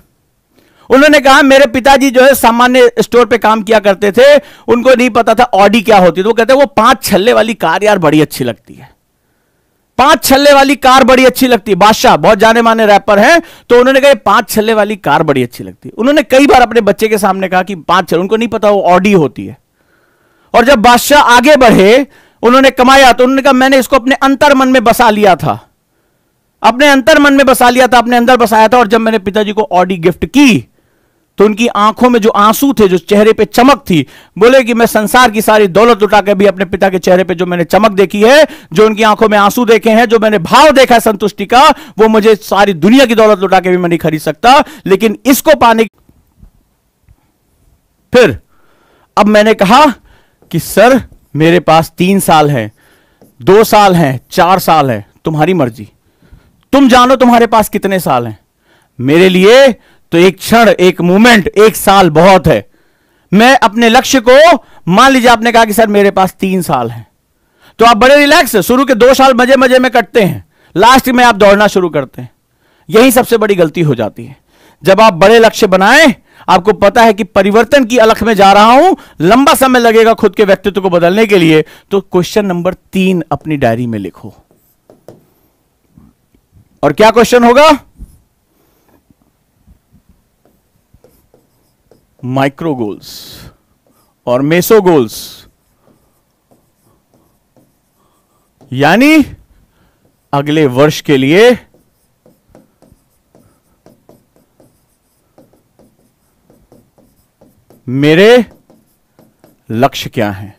उन्होंने कहा मेरे पिताजी जो है सामान्य स्टोर पे काम किया करते थे, उनको नहीं पता था ऑडी क्या होती, तो वो कहते हैं वो 5 छल्ले वाली कार यार बड़ी अच्छी लगती है, 5 छल्ले वाली कार बड़ी अच्छी लगती है। बादशाह बहुत जाने माने रैपर हैं, तो उन्होंने कहा 5 छल्ले वाली कार बड़ी अच्छी लगती है। उन्होंने कई बार अपने बच्चे के सामने कहा कि 5 छल्ले, उनको नहीं पता वो ऑडी होती है। और जब बादशाह आगे बढ़े, उन्होंने कमाया, तो उन्होंने कहा मैंने इसको अपने अंतर मन में बसा लिया था, अपने अंतर मन में बसा लिया था, अपने अंदर बसाया था। और जब मैंने पिताजी को ऑडी गिफ्ट की तो उनकी आंखों में जो आंसू थे, जो चेहरे पे चमक थी, बोले कि मैं संसार की सारी दौलत लुटा के भी अपने पिता के चेहरे पे जो मैंने चमक देखी है, जो उनकी आंखों में आंसू देखे हैं, जो मैंने भाव देखा है संतुष्टि का, वो मुझे सारी दुनिया की दौलत लुटा के भी मैं नहीं खरीद सकता। लेकिन इसको पाने, फिर अब मैंने कहा कि सर मेरे पास 3 साल है, 2 साल है, 4 साल है, तुम्हारी मर्जी, तुम जानो तुम्हारे पास कितने साल हैं। मेरे लिए तो एक क्षण, एक मोमेंट, 1 साल बहुत है। मैं अपने लक्ष्य को, मान लीजिए आपने कहा कि सर मेरे पास 3 साल हैं, तो आप बड़े रिलैक्स है, शुरू के 2 साल मजे मजे में कटते हैं, लास्ट में आप दौड़ना शुरू करते हैं। यही सबसे बड़ी गलती हो जाती है। जब आप बड़े लक्ष्य बनाएं, आपको पता है कि परिवर्तन की अलख में जा रहा हूं, लंबा समय लगेगा खुद के व्यक्तित्व को बदलने के लिए, तो क्वेश्चन नंबर 3 अपनी डायरी में लिखो। और क्या क्वेश्चन होगा? माइक्रो गोल्स और मेसो गोल्स, यानी अगले वर्ष के लिए मेरे लक्ष्य क्या हैं।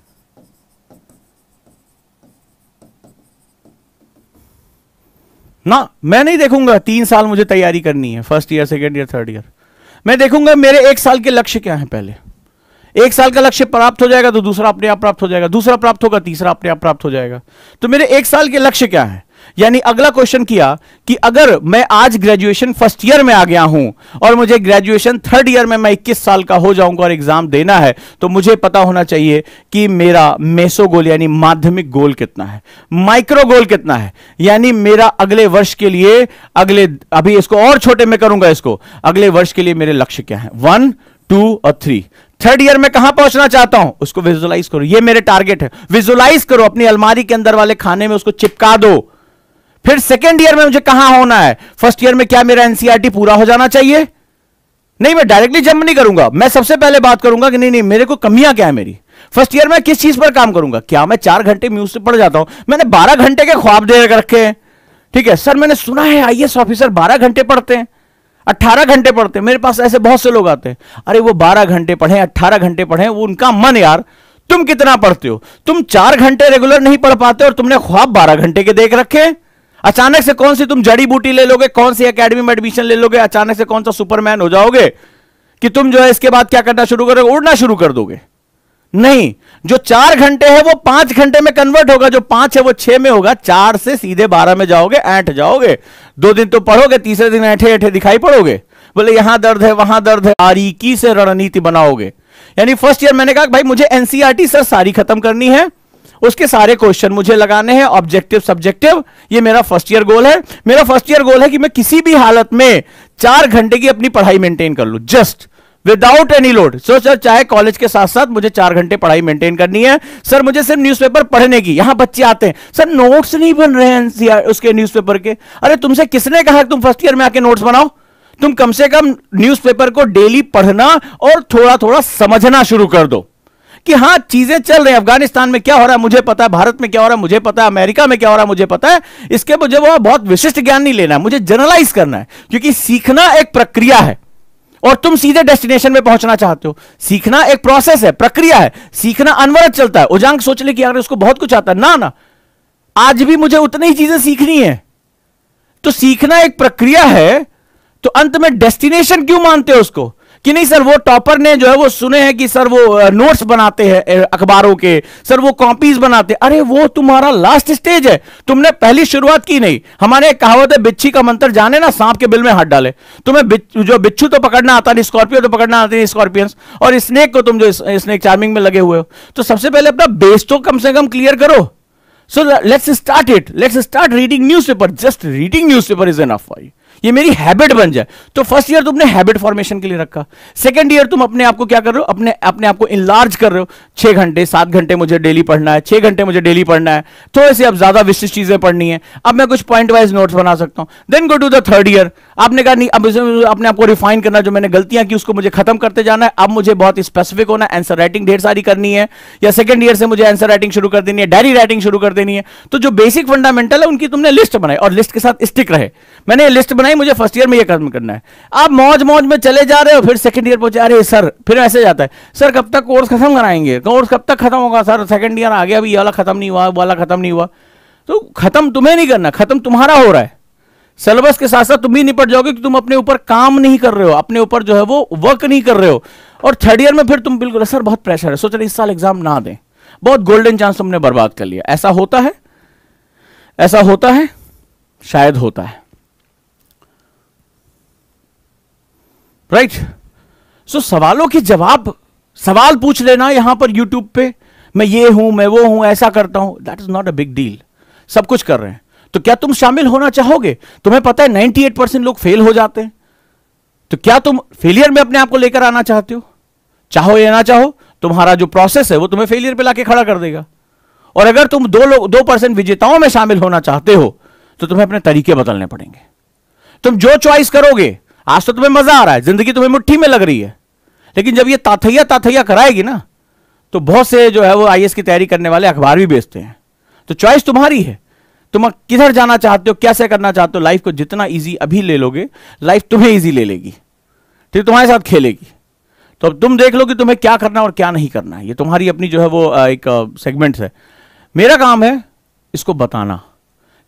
ना मैं नहीं देखूंगा 3 साल मुझे तैयारी करनी है, first year, second year, third year, मैं देखूंगा मेरे 1 साल के लक्ष्य क्या है। पहले 1 साल का लक्ष्य प्राप्त हो जाएगा तो दूसरा अपने आप प्राप्त हो जाएगा, दूसरा प्राप्त होगा, तीसरा अपने आप प्राप्त हो जाएगा। तो मेरे 1 साल के लक्ष्य क्या है, यानी अगला क्वेश्चन किया कि अगर मैं आज ग्रेजुएशन फर्स्ट ईयर में आ गया हूं और मुझे ग्रेजुएशन थर्ड ईयर में मैं 21 साल का हो जाऊंगा और एग्जाम देना है, तो मुझे पता होना चाहिए कि मेरा मेसो गोल यानी माध्यमिक गोल कितना है, माइक्रो गोल कितना है, यानी मेरा अगले वर्ष के लिए, अभी इसको और छोटे में करूंगा, इसको अगले वर्ष के लिए मेरे लक्ष्य क्या है, 1, 2 और 3। थर्ड ईयर में कहां पहुंचना चाहता हूं उसको विजुअलाइज करो, ये मेरे टारगेट है, विजुअलाइज करो, अपनी अलमारी के अंदर वाले खाने में उसको चिपका दो। फिर सेकेंड ईयर में मुझे कहां होना है, फर्स्ट ईयर में क्या मेरा एनसीईआरटी पूरा हो जाना चाहिए, नहीं मैं डायरेक्टली जंप नहीं करूंगा, मैं सबसे पहले बात करूंगा कि नहीं मेरे को कमियां क्या है मेरी, फर्स्ट ईयर में किस चीज पर काम करूंगा, क्या मैं 4 घंटे म्यूज से पढ़ जाता हूं, मैंने 12 घंटे के ख्वाब दे रखे हैं, ठीक है सर मैंने सुना है आईएएस ऑफिसर 12 घंटे पढ़ते हैं, 18 घंटे पढ़ते हैं, मेरे पास ऐसे बहुत से लोग आते हैं, अरे वो 12 घंटे पढ़े, 18 घंटे पढ़े, वो उनका मन यार, तुम कितना पढ़ते हो, तुम 4 घंटे रेगुलर नहीं पढ़ पाते और तुमने ख्वाब 12 घंटे के देख रखे। अचानक से कौन सी तुम जड़ी बूटी ले लोगे, कौन सी एकेडमी में एडमिशन ले लोगे, अचानक से कौन सा सुपरमैन हो जाओगे कि तुम जो है इसके बाद क्या करना शुरू करोगे, उड़ना शुरू कर दोगे? नहीं, जो 4 घंटे है वो 5 घंटे में कन्वर्ट होगा, जो 5 है वो 6 में होगा, 4 से सीधे 12 में जाओगे, ऐंठ जाओगे। 2 दिन तो पढ़ोगे, तीसरे दिन ऐठे ऐठे दिखाई पड़ोगे, बोले यहां दर्द है वहां दर्द है। बारीकी से रणनीति बनाओगे। यानी फर्स्ट ईयर मैंने कहा भाई मुझे एनसीईआरटी सर सारी खत्म करनी है, उसके सारे क्वेश्चन मुझे लगाने हैं, ऑब्जेक्टिव सब्जेक्टिव, ये मेरा फर्स्ट ईयर गोल है। मेरा फर्स्ट ईयर गोल है कि मैं किसी भी हालत में 4 घंटे की अपनी पढ़ाई मेंटेन कर लूं, just without any load. So sir चाहे कॉलेज के साथ साथ मुझे 4 घंटे पढ़ाई मेंटेन करनी है। सर मुझे सिर्फ न्यूज़पेपर पढ़ने की, यहां बच्चे आते हैं सर नोट्स नहीं बन रहे हैं एनसीईआर उसके न्यूज़पेपर के। अरे तुमसे किसने कहा तुम फर्स्ट ईयर में आके नोट्स बनाओ? तुम कम से कम न्यूज़पेपर को डेली पढ़ना और थोड़ा थोड़ा समझना शुरू कर दो कि हां चीजें चल रही हैं, अफगानिस्तान में क्या हो रहा है मुझे पता है, भारत में क्या हो रहा है मुझे पता है, अमेरिका में क्या हो रहा है मुझे पता है। इसके मुझे वो बहुत विशिष्ट ज्ञान नहीं लेना है, मुझे जनरलाइज करना है, क्योंकि सीखना एक प्रक्रिया है और तुम सीधे डेस्टिनेशन में पहुंचना चाहते हो। सीखना एक प्रोसेस है, प्रक्रिया है, सीखना अनवरत चलता है। उजांग सोच ले कि यार उसको बहुत कुछ आता है, ना ना, आज भी मुझे उतनी ही चीजें सीखनी है। तो सीखना एक प्रक्रिया है, तो अंत में डेस्टिनेशन क्यों मानते हो उसको कि नहीं सर वो टॉपर ने जो है वो सुने हैं कि सर वो नोट्स बनाते हैं अखबारों के, सर वो कॉपीज बनाते हैं। अरे वो तुम्हारा लास्ट स्टेज है, तुमने पहली शुरुआत की नहीं। हमारे एक कहावत है, बिच्छी का मंत्र जाने ना सांप के बिल में हाथ डाले। तुम्हें जो बिच्छू तो पकड़ना आता नहीं, स्कॉर्पियो तो पकड़ना आते नहीं स्कॉर्पियंस, और स्नेक को तुम जो स्नेक चार्मिंग में लगे हुए हो। तो सबसे पहले अपना बेस तो कम से कम क्लियर करो। So let's start it, let's start reading newspaper. Just reading newspaper is enough for you, ये मेरी हैबिट बन जाए। तो फर्स्ट ईयर तुमने हैबिट फॉर्मेशन के लिए रखा। सेकंड ईयर तुम अपने आप को क्या कर रहे हो, अपने आप को इनलार्ज कर रहे हो। 6 घंटे 7 घंटे मुझे डेली पढ़ना है, 6 घंटे मुझे डेली पढ़ना है, थोड़े से अब ज्यादा विशिष्ट चीजें पढ़नी है, अब मैं कुछ पॉइंट वाइज नोट्स बना सकता हूं। Then go to the third year, आपने कहा नहीं अब अपने आप को रिफाइन करना, जो मैंने गलतियां की उसको मुझे खत्म करते जाना है, अब मुझे बहुत स्पेसिफिक होना, आंसर राइटिंग ढेर सारी करनी है। या सेकंड ईयर से मुझे आंसर राइटिंग शुरू कर देनी है, डायरी राइटिंग शुरू कर देनी है। तो जो बेसिक फंडामेंटल है उनकी तुमने लिस्ट बनाई और लिस्ट के साथ स्टिक रहे। मैंने लिस्ट बनाई, मुझे फर्स्ट ईयर में ये खत्म करना है। आप मौज मौज में चले जा रहे हो, फिर सेकंड ईयर पहुंचे, अरे सर फिर ऐसे जाता है, सर कब तक कोर्स खत्म कराएंगे, कोर्स कब तक खत्म होगा सर, सेकंड ईयर आ गया अभी, ये वाला खत्म नहीं हुआ, वाला खत्म नहीं हुआ। तो खत्म तुम्हें नहीं करना, खत्म तुम्हारा हो रहा है। सिलेबस के साथ साथ तुम भी निपट जाओगे कि तुम अपने ऊपर काम नहीं कर रहे हो, अपने ऊपर जो है वो वर्क नहीं कर रहे हो। और थर्ड ईयर में फिर तुम बिल्कुल सर बहुत प्रेशर है, सोच रहे इस साल एग्जाम ना दें, बहुत गोल्डन चांस तुमने बर्बाद कर लिया। ऐसा होता है, ऐसा होता है, शायद होता है, राइट। सो सवालों के जवाब, सवाल पूछ लेना यहां पर यूट्यूब पे, मैं ये हूं मैं वो हूं ऐसा करता हूं, that is not a big deal. सब कुछ कर रहे हैं, तो क्या तुम शामिल होना चाहोगे? तुम्हें पता है 98% लोग फेल हो जाते हैं, तो क्या तुम फेलियर में अपने आप को लेकर आना चाहते हो? चाहो या ना चाहो, तुम्हारा जो प्रोसेस है वो तुम्हें फेलियर पे लाके खड़ा कर देगा। और अगर तुम 2% विजेताओं में शामिल होना चाहते हो तो तुम्हें अपने तरीके बदलने पड़ेंगे। तुम जो चॉइस करोगे, आज तो तुम्हें मजा आ रहा है, जिंदगी तुम्हें मुट्ठी में लग रही है, लेकिन जब ये ताथैया कराएगी ना, तो बहुत से जो है वो आईएएस की तैयारी करने वाले अखबार भी बेचते हैं। तो चॉइस तुम्हारी है, तुम किधर जाना चाहते हो, कैसे करना चाहते हो। लाइफ को जितना इजी अभी ले लोगे, लाइफ तुम्हें इजी ले लेगी, ठीक, तुम्हारे साथ खेलेगी। तो अब तुम देख लो कि तुम्हें क्या करना और क्या नहीं करना है। ये तुम्हारी अपनी जो है वो एक सेगमेंट है। मेरा काम है इसको बताना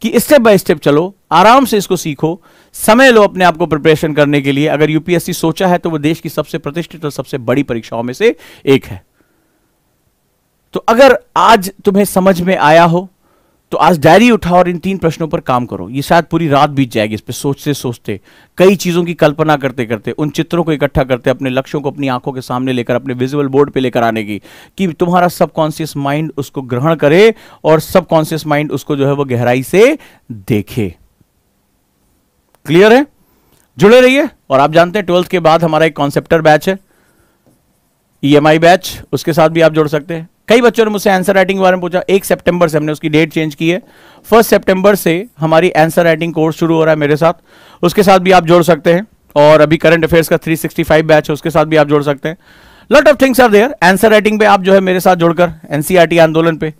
कि स्टेप बाय स्टेप चलो, आराम से इसको सीखो, समय लो अपने आप को प्रिपरेशन करने के लिए। अगर यूपीएससी सोचा है तो वो देश की सबसे प्रतिष्ठित और सबसे बड़ी परीक्षाओं में से एक है। तो अगर आज तुम्हें समझ में आया हो तो आज डायरी उठाओ और इन 3 प्रश्नों पर काम करो। ये शायद पूरी रात बीत जाएगी इस पर सोचते सोचते, कई चीजों की कल्पना करते करते, उन चित्रों को इकट्ठा करते, अपने लक्ष्यों को अपनी आंखों के सामने लेकर, अपने विजुअल बोर्ड पे लेकर आने की, कि तुम्हारा सबकॉन्शियस माइंड उसको ग्रहण करे और सबकॉन्शियस माइंड उसको जो है वो गहराई से देखे। क्लियर है? जुड़े रहिए। और आप जानते हैं 12th के बाद हमारा एक कॉन्सेप्टर बैच है, ईएमआई बैच, उसके साथ भी आप जुड़ सकते हैं। कई बच्चों ने मुझसे आंसर राइटिंग के बारे में पूछा, 1 सितंबर से हमने उसकी डेट चेंज की है। 1 सितंबर से हमारी आंसर राइटिंग कोर्स शुरू हो रहा है मेरे साथ, उसके साथ भी आप जोड़ सकते हैं। और अभी करंट अफेयर्स का 365 बैच है, उसके साथ भी आप जोड़ सकते हैं। Lot of things are there. Answer writing पे आप जो है मेरे साथ जुड़कर एनसीईआरटी आंदोलन पे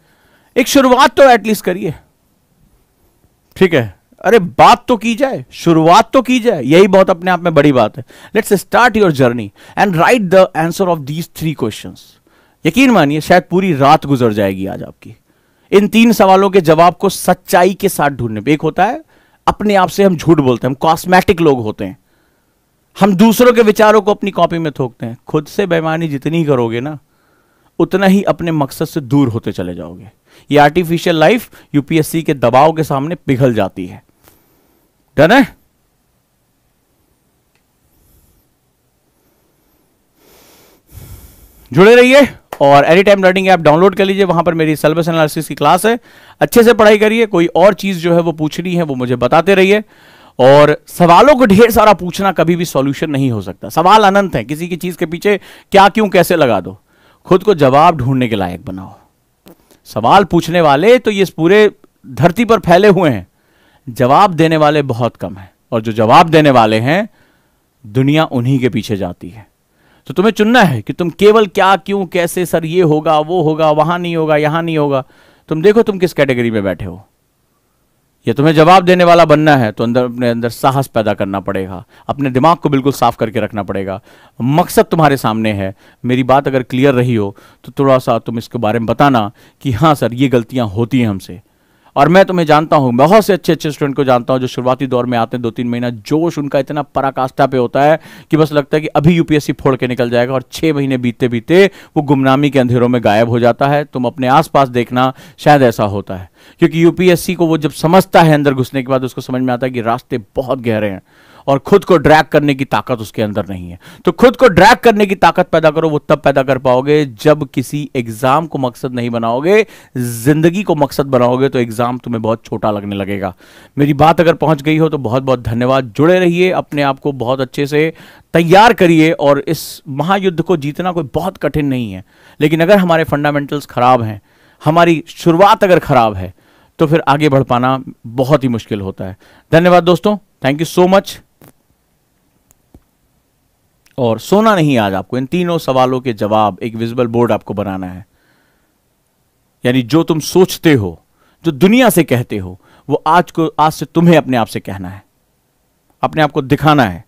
एक शुरुआत तो एटलीस्ट करिए, ठीक है? अरे बात तो की जाए, शुरुआत तो की जाए, यही बहुत अपने आप में बड़ी बात है। Let's start your journey and right the answer of these 3 questions. यकीन मानिए शायद पूरी रात गुजर जाएगी आज आपकी इन 3 सवालों के जवाब को सच्चाई के साथ ढूंढने पे। एक होता है अपने आप से हम झूठ बोलते हैं, हम कॉस्मेटिक लोग होते हैं, हम दूसरों के विचारों को अपनी कॉपी में थोपते हैं। खुद से बेईमानी जितनी करोगे ना, उतना ही अपने मकसद से दूर होते चले जाओगे। ये आर्टिफिशियल लाइफ यूपीएससी के दबाव के सामने पिघल जाती है। डन है? जुड़े रहिए और any time learning app download कर लीजिए, वहां पर मेरी सिलेबस एनालिसिस की क्लास है। अच्छे से पढ़ाई करिए, कोई और चीज जो है वो पूछनी है वो मुझे बताते रहिए। और सवालों को ढेर सारा पूछना कभी भी सॉल्यूशन नहीं हो सकता। सवाल अनंत है, किसी की चीज के पीछे क्या क्यों कैसे लगा दो। खुद को जवाब ढूंढने के लायक बनाओ। सवाल पूछने वाले तो ये पूरे धरती पर फैले हुए हैं, जवाब देने वाले बहुत कम हैं, और जो जवाब देने वाले हैं दुनिया उन्हीं के पीछे जाती है। तो तुम्हें चुनना है कि तुम केवल क्या क्यों कैसे, सर ये होगा वो होगा, वहां नहीं होगा यहां नहीं होगा। तुम देखो तुम किस कैटेगरी में बैठे हो। ये तुम्हें जवाब देने वाला बनना है तो अपने अंदर साहस पैदा करना पड़ेगा, अपने दिमाग को बिल्कुल साफ करके रखना पड़ेगा। मकसद तुम्हारे सामने है। मेरी बात अगर क्लियर रही हो तो थोड़ा सा तुम इसके बारे में बताना कि हाँ सर ये गलतियां होती हैं हमसे। और मैं तुम्हें जानता हूं, बहुत से अच्छे अच्छे स्टूडेंट को जानता हूं जो शुरुआती दौर में आते हैं, 2-3 महीना जोश उनका इतना पराकाष्ठा पे होता है कि बस लगता है कि अभी यूपीएससी फोड़ के निकल जाएगा, और 6 महीने बीतते बीतते वो गुमनामी के अंधेरों में गायब हो जाता है। तुम अपने आसपास देखना, शायद ऐसा होता है। क्योंकि यूपीएससी को वो जब समझता है अंदर घुसने के बाद, उसको समझ में आता है कि रास्ते बहुत गहरे हैं और खुद को ड्रैग करने की ताकत उसके अंदर नहीं है। तो खुद को ड्रैग करने की ताकत पैदा करो। वो तब पैदा कर पाओगे जब किसी एग्जाम को मकसद नहीं बनाओगे, जिंदगी को मकसद बनाओगे, तो एग्जाम तुम्हें बहुत छोटा लगने लगेगा। मेरी बात अगर पहुंच गई हो तो बहुत बहुत धन्यवाद। जुड़े रहिए, अपने आप को बहुत अच्छे से तैयार करिए। और इस महायुद्ध को जीतना कोई बहुत कठिन नहीं है, लेकिन अगर हमारे फंडामेंटल्स खराब हैं, हमारी शुरुआत अगर खराब है, तो फिर आगे बढ़ पाना बहुत ही मुश्किल होता है। धन्यवाद दोस्तों, थैंक यू सो मच। और सोना नहीं आज आपको, इन 3 सवालों के जवाब एक विजिबल बोर्ड आपको बनाना है। यानी जो तुम सोचते हो, जो दुनिया से कहते हो, वो आज से तुम्हें अपने आप से कहना है, अपने आप को दिखाना है